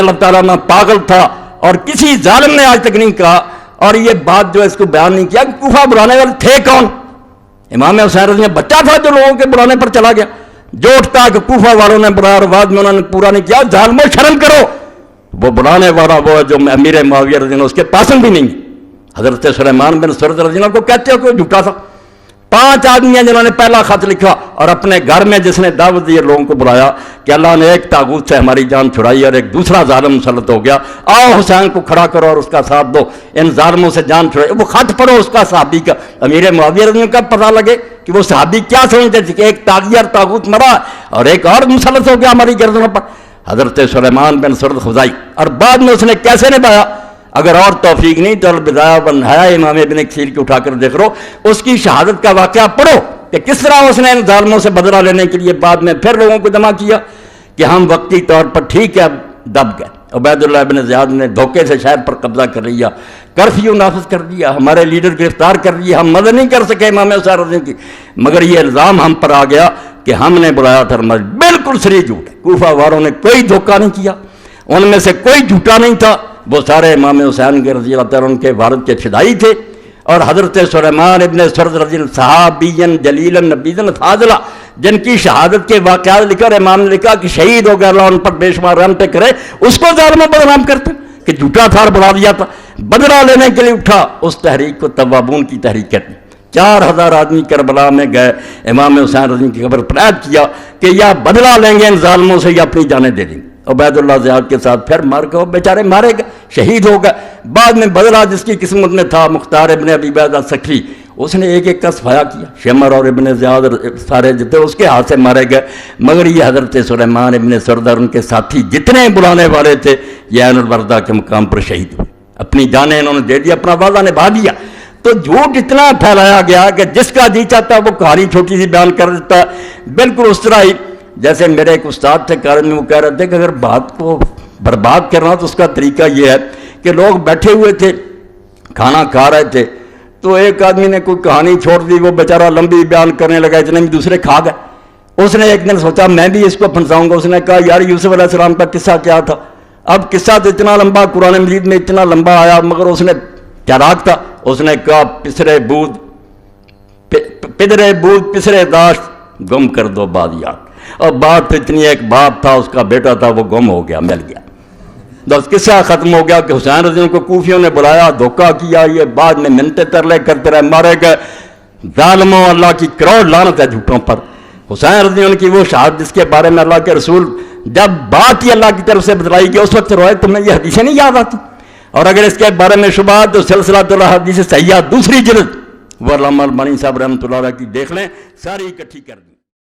اللہ تعالیٰ عنہ پاگل تھا اور کسی ظالم نے آج تک نہیں کہا. اور یہ بات جو ہے اس کو بیان نہیں کیا کہ کوفہ بلانے والے تھے کون. امام حسین رضی اللہ بچہ تھا جو لوگوں کے بلانے پر چلا گیا, جو اٹھتا کہ کوفہ والوں نے بلایا اور بعد میں انہوں نے پورا نہیں کیا. ظالموں شرم کرو, وہ بلانے والا وہ جو امیر معاویہ رضی اللہ اس کے پاسند بھی نہیں. حضرت سلیمان بن سرد رضی اللہ کو کہتے ہو کہ جھوٹا تھا. 5 آدمی ہیں جنہوں نے پہلا خط لکھا اور اپنے گھر میں جس نے دعوت دی لوگوں کو بلایا کہ اللہ نے ایک طاغوت سے ہماری جان چھڑائی اور ایک دوسرا ظالم مسلط ہو گیا, آؤ حسین کو کھڑا کرو اور اس کا ساتھ دو, ان ظالموں سے جان چھڑائی. وہ خط پڑھو اس کا صحابی کا, امیر معاویہ رضی اللہ کا پتہ لگے کہ وہ صحابی کیا سمجھتے تھے کہ ایک طاغیہ اور طاغوت مرا اور ایک اور مسلط ہو گیا ہماری گردنوں پر. حضرت سلیمان بن سرد خزائی. اور بعد میں اس نے کیسے نبھایا, اگر اور توفیق نہیں تو البدایہ والنہایہ امام ابن کثیر کی اٹھا کر دیکھ لو, اس کی شہادت کا واقعہ پڑھو کہ کس طرح اس نے ان ظالموں سے بدلہ لینے کے لیے بعد میں پھر لوگوں کو جمع کیا کہ ہم وقتی طور پر ٹھیک ہے دب گئے. عبید اللہ ابن زیاد نے دھوکے سے شہر پر قبضہ کر لیا, کرفیو نافذ کر دیا, ہمارے لیڈر گرفتار کر لیے, ہم مدد نہیں کر سکے امام حسین رضی کی. مگر یہ الزام ہم پر آ گیا کہ ہم نے بلایا تھا. بالکل صریح جھوٹ ہے. کوفہ والوں نے کوئی دھوکہ نہیں کیا, ان میں سے کوئی جھوٹا نہیں تھا. وہ سارے امام حسین کے رضی اللہ تعالیٰ کے والد کے فدائی تھے. اور حضرت سلیمان ابن سرد رضی اللہ صحابی جلیل نبی فاضلہ جن کی شہادت کے واقعات لکھا اور امام نے لکھا کہ شہید ہو گیا اللہ ان پر بے شمار رحمتیں کرے, اس کو ظالموں بدنام کرتے کہ جھوٹا تھا اور بڑھا دیا تھا. بدلہ لینے کے لیے اٹھا, اس تحریک کو توابون کی تحریک کہتے ہیں. 4000 آدمی کربلا میں گئے, امام حسین رضی کی خبر پر عید کیا کہ یا بدلہ لیں گے ان ظالموں سے یا اپنی جانیں دے دیں گے. عبید اللہ زیاد کے ساتھ پھر مر گئے, بیچارے مارے گئے, شہید ہو گئے. بعد میں بدلہ جس کی قسمت میں تھا, مختار ابن ابی بیضہ سکری, اس نے ایک ایک کا صفایا کیا. شمر اور ابن زیاد سارے جتنے اس کے ہاتھ سے مارے گئے. مگر یہ حضرت سلیمان ابن سرد اور ان کے ساتھی جتنے بلانے والے تھے یہ عین الوردہ کے مقام پر شہید ہوئے. اپنی جانیں انہوں نے دے دی, اپنا وعدہ نبھا دیا. تو جھوٹ اتنا پھیلایا گیا کہ جس کا جی چاہتا وہ کہانی چھوٹی سی بیان کر دیتا. بالکل اس طرح ہی جیسے میرے ایک استاد تھے کالج میں, وہ کہہ رہے تھے کہ اگر بات کو برباد کرنا تو اس کا طریقہ یہ ہے کہ لوگ بیٹھے ہوئے تھے, کھانا کھا رہے تھے, تو ایک آدمی نے کوئی کہانی چھوڑ دی, وہ بیچارہ لمبی بیان کرنے لگا, اتنے میں دوسرے کھا گئے. اس نے ایک دن سوچا میں بھی اس کو پھنساؤں گا. اس نے کہا یار یوسف علیہ السلام کا قصہ کیا تھا. اب قصہ تو اتنا لمبا قرآن مجید میں اتنا لمبا آیا, مگر اس نے چالاک تھا. اس نے کہا پسرے بود پسرے داشت گم کر دو بعد یاد. اور بات تو اتنی, ایک باپ تھا, اس کا بیٹا تھا, وہ گم ہو گیا, مل گیا. بس قصہ ختم ہو گیا کہ حسین رضی اللہ کو کوفیوں نے بلایا, دھوکہ کیا, یہ بعد میں منتیں ترلے کرتے رہے, مارے گئے. ظالموں, اللہ کی کروڑ لعنت ہے جھوٹوں پر. حسین رضی اللہ کی وہ شہادت جس کے بارے میں اللہ کے رسول جب بات ہی اللہ کی طرف سے بتلائی گئی اس وقت روئے, تمہیں یہ حدیثیں نہیں یاد آتی. اور اگر اس کے بارے میں شبہات تو سلسلہ الحدیث صحیحہ دوسری جلد وہ علامہ البانی صاحب رحمۃ اللہ علیہ کی دیکھ لیں, ساری اکٹھی کر دی.